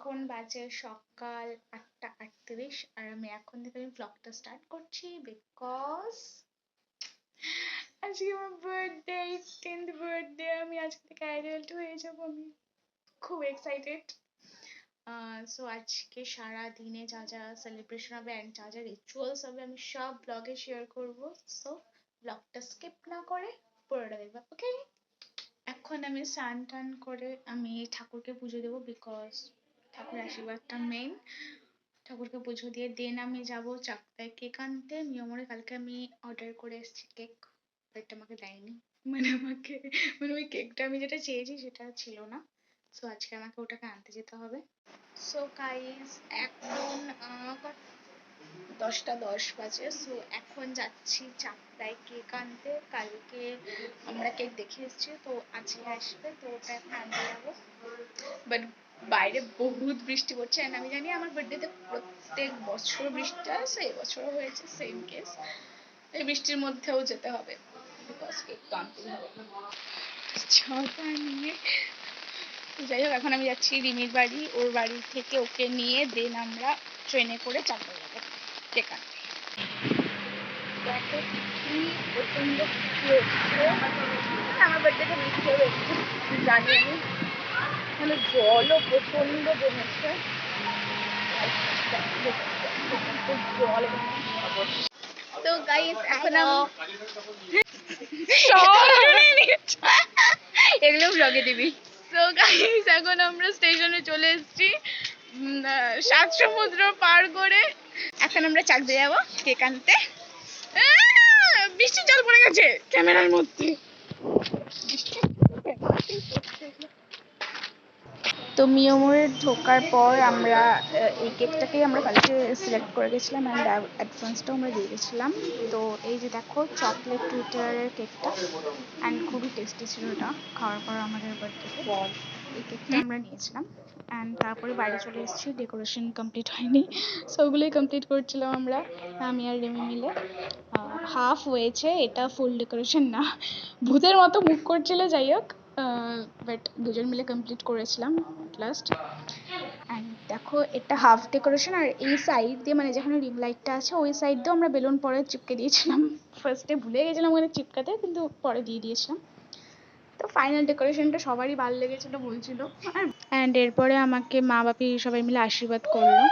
এখন বাজে সকাল 8:38 আর আমি এখন থেকে ব্লগটা স্টার্ট করছি বিকজ আজকে আমার বার্থডে 10th বার্থডে। আমি আজকে থেকে অ্যাডাল্ট হয়ে যাব। আমি খুব এক্সাইটেড। সো আজকে সারা দিনে যা যা সেলিব্রেশন হবে অ্যান্ড যা যা রিচুয়ালস হবে আমি সব ব্লগে শেয়ার করব। সো ব্লগটা স্কিপ না করে পুরোটা দেখবা, ওকে? এখন আমি স্নান টান করে আমি ঠাকুরকে পুজো দেবো বিকজ ঠাকুরের আশীর্বাদটা মেইন। ঠাকুরকে পুজো দিয়ে দেন আমি যাবো চাকদায় কেক আনতে। নিয়মরে কালকে আমি অর্ডার করে এসেছি কেক, বাট আমাকে দেয়নি। মানে ওই কেকটা আমি যেটা চেয়েছি সেটা ছিল না। সো আজকে আমাকে ওটাকে আনতে যেতে হবে। সো গাইস এখন 10:10 বাজে। সো এখন যাচ্ছি চাকদায় কেক আনতে। কালকে আমরা কেক দেখে এসেছি, তো আজকে আসবে, তো ওটা এখন আনতে যাবো। বাট বাইরে বহুত বৃষ্টি পড়ছে এন্ড আমি জানি আমার বার্থডেতে প্রত্যেক বছর বৃষ্টি আসে, এবছরও হয়েছে সেম কেস। এই বৃষ্টির মধ্যেও যেতে হবে বিকজ কেক তো আনতেই হবে। ছাতা নিয়ে যাই হোক, এখন আমি যাচ্ছি রিমির বাড়ি। ওর বাড়ি থেকে ওকে নিয়ে দেন আমরা ট্রেনে করে চাকদা যাবো কেক আনতে। দেখো কি প্রচন্ড বৃষ্টি হচ্ছে। আমার বার্থডেতে বৃষ্টি হবে জানি আমি, মানে জলও প্রচন্ড জমেছে। জল তো গাইস এখন এগুলো ব্লগে দিবি। তো গাইস এখন আমরা স্টেশনে চলে এসেছি 7 সমুদ্র পার করে। এখন আমরা চাকদা যাবো কেক আনতে। বৃষ্টির জল পড়ে গেছে ক্যামেরার মধ্যে। তো মিয়মরে ঢোকার পর আমরা এই কেকটাকেই আমরা কালকে সিলেক্ট করে গেছিলাম অ্যান্ড অ্যাডভান্সটাও আমরা দিয়ে গেছিলাম। তো এই যে দেখো চকলেট টুইটারের কেকটা অ্যান্ড খুবই টেস্টি ছিল এটা। খাওয়ার পর আমাদের বার্থডেতে এই কেকটা আমরা নিয়েছিলাম অ্যান্ড তারপরে বাইরে চলে এসেছি। ডেকোরেশন কমপ্লিট হয়নি, সো ওগুলোই কমপ্লিট করছিলাম আমরা, আমি আর রেমি মিলে। হাফ হয়েছে, এটা ফুল ডেকোরেশন না, ভূতের মতো মুখ করছিল। যাই হোক, বাট দুজন মিলে কমপ্লিট করেছিলাম লাস্ট। অ্যান্ড দেখো এটা হাফ ডেকোরেশন, আর এই সাইড দিয়ে মানে যেখানে রিং লাইটটা আছে ওই সাইড দিয়েও আমরা বেলুন পরে চিপকে দিয়েছিলাম। ফার্স্টে ভুলে গেছিলাম ওখানে চিপকাতে, কিন্তু পরে দিয়ে দিয়েছিলাম। তো ফাইনাল ডেকোরেশনটা সবারই ভালো লেগেছিল বলছিল। অ্যান্ড এরপরে আমাকে মা বাপি সবাই মিলে আশীর্বাদ করলো।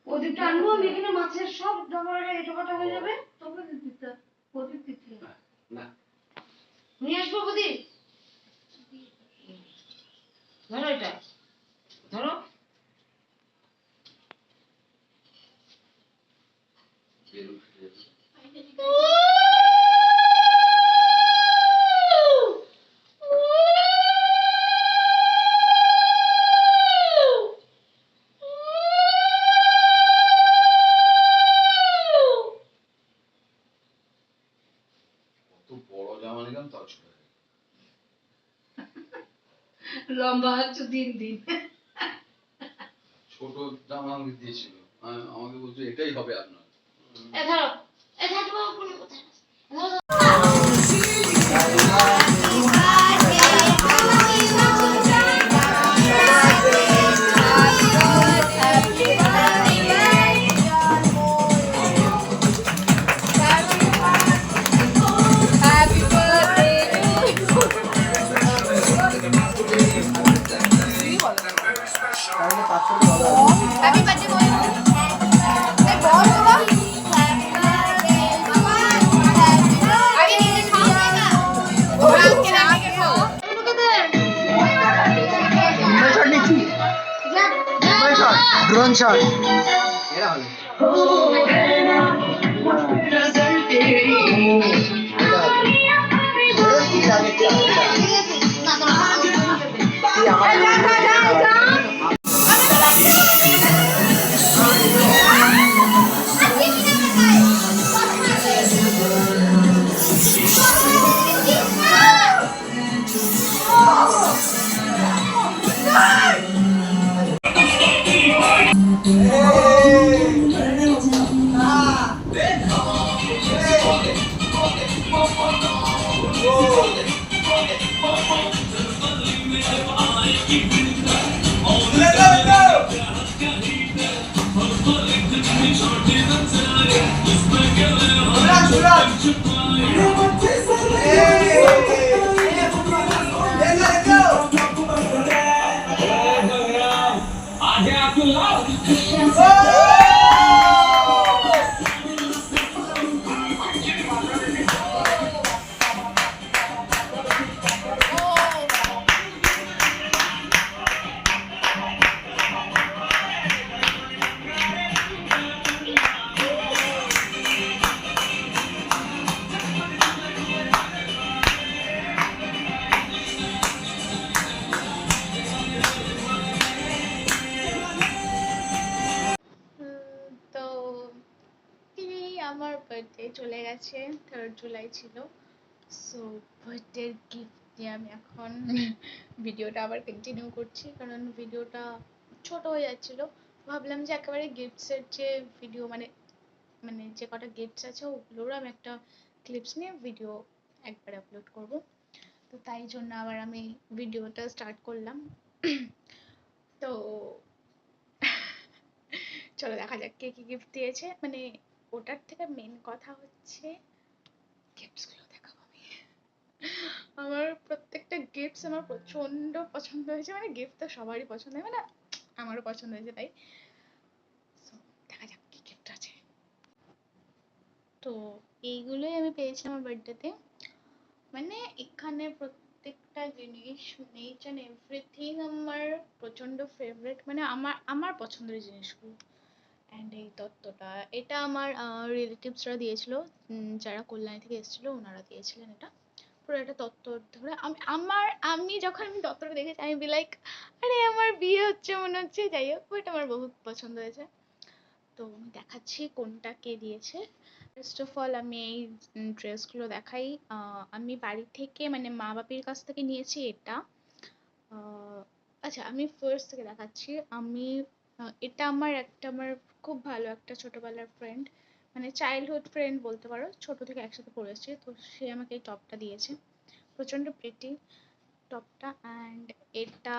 প্রদীপটা আনবো আমি, এখানে মাছের সব জমারে এটা কটা হয়ে যাবে। তবে প্রদীপ দিতে না নিয়ে আসবো। প্রদীপ ধরো, এটা ধরো। লম্বা হচ্ছে দিন দিন। ছোট জামা আমাকে দিয়েছিল, আমাকে বলছে এটাই হবে আপনার। এ ধরো, এ ধরো কোথায়। ड्रोन शॉट তো এই আমার বার্থডে চলে গেছে, 3rd জুলাই ছিল। সো বার্থডের গিফট দিয়ে আমি এখন ভিডিওটা আবার কন্টিনিউ করছি, কারণ ভিডিওটা ছোট হয়ে যাচ্ছিল। ভাবলাম যে একেবারে গিফটসের যে ভিডিও মানে মানে যে কটা গিফটস আছে ওগুলোর আমি একটা ক্লিপস নিয়ে ভিডিও একবার আপলোড করব। তো তাই জন্য আবার আমি ভিডিওটা স্টার্ট করলাম। তো চলো দেখা যাক কে কি গিফট দিয়েছে। মানে ওটার থেকে মেন কথা হচ্ছে গিফটস গুলো দেখাবো আমি। আমার প্রত্যেকটা গিফটস আমার প্রচন্ড পছন্দ হয়েছে। মানে গিফট তো সবারই পছন্দ হয়, মানে আমারও পছন্দ হয়েছে তাই। So, দেখা যাক কি গিফট আছে। তো এইগুলোই আমি পেয়েছি আমার বার্থডেতে। মানে এখানে প্রত্যেকটা জিনিস মানে ইচ অ্যান্ড এভরিথিং আমার প্রচন্ড ফেভারিট, মানে আমার পছন্দের জিনিসগুলো। অ্যান্ড এই তত্ত্বটা এটা আমার রিলেটিভসরা দিয়েছিল, যারা কল্যাণী থেকে এসেছিল ওনারা দিয়েছিলেন এটা। পুরো একটা তত্ত্ব ধরে আমি যখন তত্ত্বটা দেখেছি আমি বি লাইক আরে আমার বিয়ে হচ্ছে মনে হচ্ছে। যাই হোক ওইটা আমার বহুত পছন্দ হয়েছে। তো আমি দেখাচ্ছি কোনটা কে দিয়েছে। ফার্স্ট অফ অল আমি এই ড্রেসগুলো দেখাই। আমি বাড়ি থেকে মানে মা বাপির কাছ থেকে নিয়েছি এটা। আচ্ছা আমি ফার্স্ট থেকে দেখাচ্ছি। আমি এটা আমার খুব ভালো একটা ছোটবেলার ফ্রেন্ড, মানে চাইল্ডহুড ফ্রেন্ড বলতে পারো, ছোট থেকে একসাথে পড়েছি। তো সে আমাকে এই টপটা দিয়েছে, প্রচন্ড প্রিটি টপটা। অ্যান্ড এটা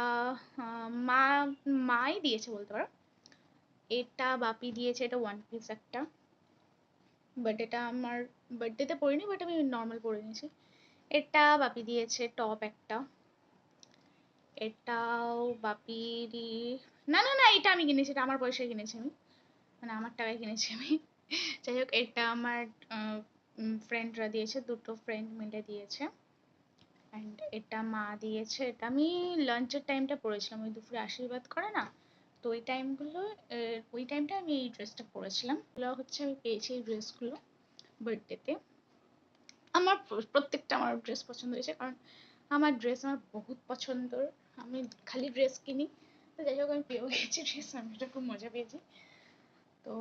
মাই দিয়েছে বলতে পারো। এটা বাপি দিয়েছে, এটা ওয়ান পিস একটা, বাট এটা আমার বার্থডেতে পরিনি, বাট আমি নর্মাল পরে নিয়েছি। এটা বাপি দিয়েছে টপ একটা, এটাও বাপিরই। না না না এটা আমি কিনেছি, এটা আমার পয়সায় কিনেছি আমি, মানে আমার টাকায় কিনেছি আমি। যাই হোক এটা আমার ফ্রেন্ডরা দিয়েছে, দুটো ফ্রেন্ড মিলে দিয়েছে। অ্যান্ড এটা মা দিয়েছে, এটা আমি লাঞ্চের টাইমটা পরেছিলাম, ওই দুপুরে আশীর্বাদ করে না, তো ওই টাইমটা আমি এই ড্রেসটা পরেছিলাম। এগুলো হচ্ছে আমি পেয়েছি এই ড্রেসগুলো বার্থডেতে। আমার প্রত্যেকটা আমার ড্রেস পছন্দ হয়েছে, কারণ আমার ড্রেস আমার বহুত পছন্দর। আমি খালি ড্রেস কিনি, তো যাই হোক আমি পেয়েও গেছি ড্রেস, আমি এটা খুব মজা পেয়েছি। তো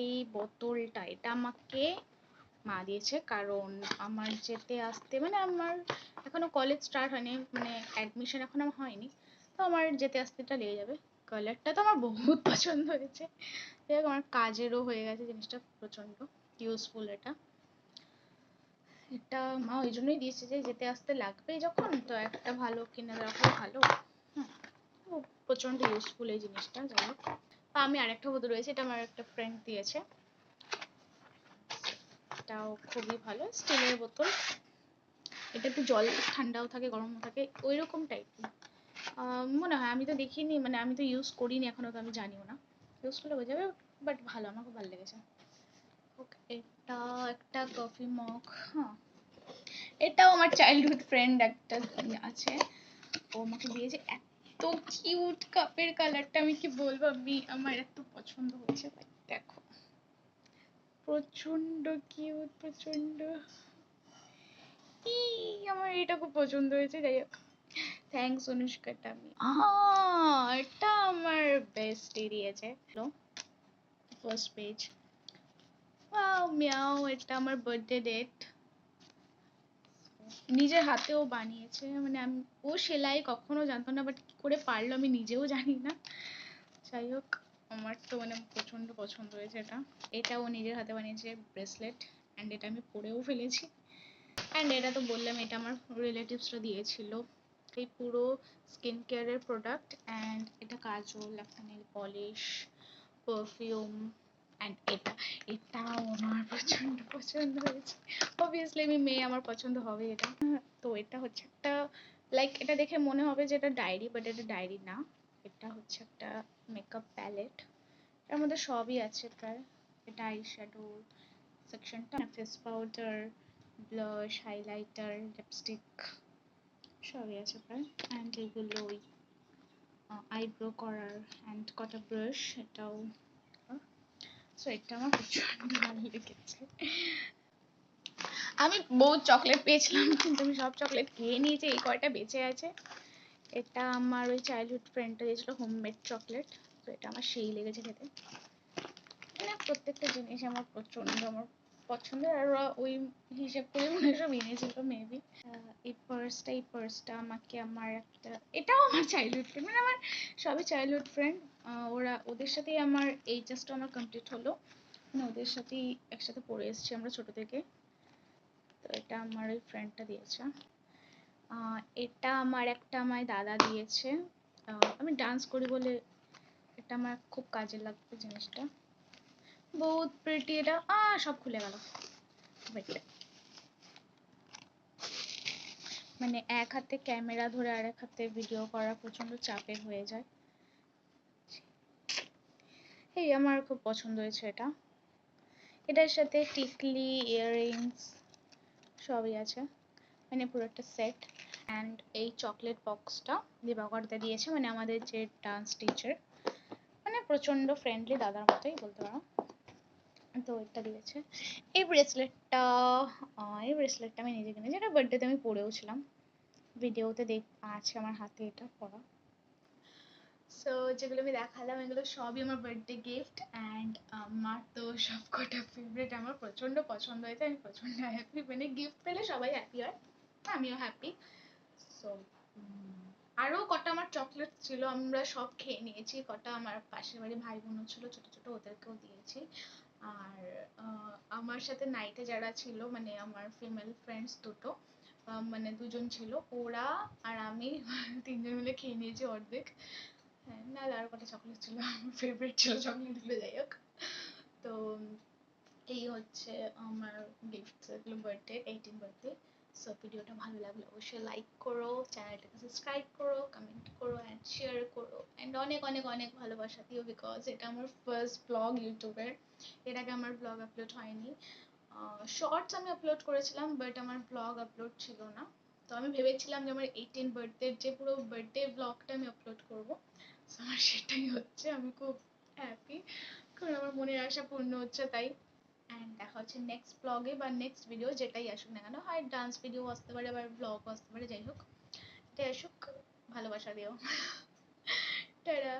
এই বোতলটা এটা আমাকে মা দিয়েছে, কারণ আমার যেতে আসতে মানে আমার এখনো কলেজ স্টার্ট হয়নি, মানে অ্যাডমিশন এখনো হয়নি, তো আমার যেতে আসতে এটা লেগে যাবে। কালারটা তো আমার বহুত পছন্দ হয়েছে, যাই হোক আমার কাজেরও হয়ে গেছে জিনিসটা, প্রচন্ড ইউজফুল এটা। এটা মা ওই জন্যই দিয়েছে যে যেতে আসতে লাগবে যখন, তো একটা ভালো কিনে রাখলে ভালো। তো প্রচন্ড ইউজফুল এই জিনিসটা। যাই হোক আমি আরেকটা বোতল রয়েছে, এটা আমার একটা ফ্রেন্ড দিয়েছে, এটাও খুবই ভালো, স্টিলের বোতল। এটা একটু জল ঠান্ডাও থাকে গরমও থাকে ওই রকম টাইপের মনে হয়। আমি তো দেখিনি, মানে আমি তো ইউজ করিনি এখনো, তো আমি জানিও না, ইউজ করলে বোঝা যাবে। বাট ভালো, আমার খুব ভালো লেগেছে। ওকে এটা একটা কফি মগ। হ্যাঁ এটাও আমার চাইল্ডহুড ফ্রেন্ড একটা আছে, ও আমাকে দিয়েছে। এত কিউট কাপের কালারটা, আমি কি বলবো, আমার এত পছন্দ হয়েছে। দেখো প্রচন্ড কিউট, প্রচন্ড আমার এটা খুব পছন্দ হয়েছে। যাই হোক থ্যাঙ্কস অনুষ্কাটা। আমি এটা আমার বেস্টি দিয়েছে, ফার্স্ট পেজ। ওয়াও মিয়াও, এটা আমার বার্থডে ডেট, নিজের হাতেও বানিয়েছে। মানে আমি ও সেলাই কখনো জানতো না, বাট কি করে পারলো আমি নিজেও জানি না। যাই হোক আমার তো মানে প্রচন্ড পছন্দ হয়েছে এটা। এটা ও নিজের হাতে বানিয়েছে ব্রেসলেট, অ্যান্ড এটা আমি পরেও ফেলেছি। অ্যান্ড এটা তো বললাম এটা আমার রিলেটিভসরা দিয়েছিল, এই পুরো স্কিন কেয়ারের প্রোডাক্ট। অ্যান্ড এটা কাজল, একটা নেল পলিশ, পারফিউম, অ্যান্ড এটাও আমার প্রচন্ড পছন্দ হয়েছে। অবভিয়াসলি আমি মেয়ে, আমার পছন্দ হবে এটা। তো এটা হচ্ছে একটা, লাইক এটা দেখে মনে হবে যে এটা ডায়েরি, বাট এটা ডায়েরি না। এটা হচ্ছে একটা মেকআপ প্যালেট, এর মধ্যে সবই আছে প্রায়। এটা আই শ্যাডো সেকশনটা, face powder, blush, highlighter, lipstick সবই আছে প্রায়। অ্যান্ড এগুলো ওই আইব্রো করার অ্যান্ড কটা ব্রাশ, এটাও। সো এটা আমার প্রচন্ড ভালো লেগেছে। আমি বহুত চকলেট পেয়েছিলাম, কিন্তু আমি সব চকলেট খেয়ে নিয়েছি, এই কয়টা বেঁচে আছে। এটা আমার ওই চাইল্ডহুড ফ্রেন্ডটা দিয়েছিল হোমমেড চকলেট, তো এটা আমার সেই লেগেছে খেতে। মানে প্রত্যেকটা জিনিস আমার প্রচন্ড আমার পছন্দের, আর ওরা ওই হিসেব করে মনে হয় সব এনেছিল মেবি। এই পার্সটা আমাকে আমার একটা, এটাও আমার চাইল্ডহুড ফ্রেন্ড, মানে আমার সবই চাইল্ডহুড ফ্রেন্ড। ওদের সাথেই আমার এইচএসটা আমার কমপ্লিট হলো, মানে ওদের সাথেই একসাথে পড়ে এসেছি আমরা ছোট থেকে। তো এটা আমার ওই ফ্রেন্ডটা দিয়েছে। এটা আমার একটা আমায় দাদা দিয়েছে, আমি ডান্স করি বলে এটা আমার খুব কাজে লাগবে জিনিসটা। বহুত প্রিটি, এটা সব খুলে গেল। মানে এক হাতে ক্যামেরা ধরে আর এক হাতে ভিডিও করা প্রচন্ড চাপের হয়ে যায়। এই আমার খুব পছন্দ হয়েছে এটা। এটার সাথে টিকলি, ইয়াররিংস সবই আছে, মানে পুরো একটা সেট। অ্যান্ড এই চকলেট বক্সটা দিবাকরদা দিয়েছে, মানে আমাদের যে ডান্স টিচার, মানে প্রচন্ড ফ্রেন্ডলি, দাদার মতোই বলতে পারো। তো এটা দিয়েছে। এই ব্রেসলেটটা আমি নিজে কিনেছি, এটা বার্থডেতে আমি পরেও ছিলাম, ভিডিওতে আছে আমার হাতে এটা পরা। সো যেগুলো আমি দেখালাম এগুলো সবই আমার বার্থডে গিফট, অ্যান্ড আমার তো সব কটা ফেভারিট, আমার প্রচন্ড পছন্দ হয়েছে, আমি প্রচন্ড হ্যাপি। মানে গিফট পেলে সবাই হ্যাপি হয়, আমিও হ্যাপি। সো আরো কটা আমার চকলেট ছিল, আমরা সব খেয়ে নিয়েছি। কটা আমার পাশের বাড়ি ভাই বোনও ছিল ছোট ছোট, ওদেরকেও দিয়েছি। আর আমার সাথে নাইটে যারা ছিল, মানে আমার ফিমেল ফ্রেন্ডস দুটো, মানে দুজন ছিল, ওরা আর আমি তিনজন মিলে খেয়ে নিয়েছি অর্ধেক। হ্যাঁ, না আর কটা চকলেট ছিল, আমার ফেভারিট ছিল চকলেটগুলো, যাই হোক। তো এই হচ্ছে আমার গিফট, এগুলো বার্থডে 18 বার্থডে। সো ভিডিওটা ভালো লাগলে অবশ্যই লাইক করো, চ্যানেলটাকে সাবস্ক্রাইব করো, কমেন্ট করো অ্যান্ড শেয়ার করো, অ্যান্ড অনেক অনেক অনেক ভালোবাসা দিও, বিকজ এটা আমার ফার্স্ট ব্লগ ইউটিউবের। এর আগে আমার ব্লগ আপলোড হয়নি। শর্টস আমি আপলোড করেছিলাম, বাট আমার ব্লগ আপলোড ছিল না। তো আমি ভেবেছিলাম যে আমার 18 বার্থডের যে পুরো বার্থডে ব্লগটা আমি আপলোড করবো, আমার সেটাই হচ্ছে। আমি খুব হ্যাপি, কারণ আমার মনের আশা পূর্ণ হচ্ছে তাই। অ্যান্ড দেখা হচ্ছে নেক্সট ব্লগে বা নেক্সট ভিডিও, যেটাই আসুক না কেন, হয় ডান্স ভিডিও আসতে পারে, আবার ব্লগ আসতে পারে, যাই হোক এটাই আসুক। ভালোবাসা দিও। টাটা।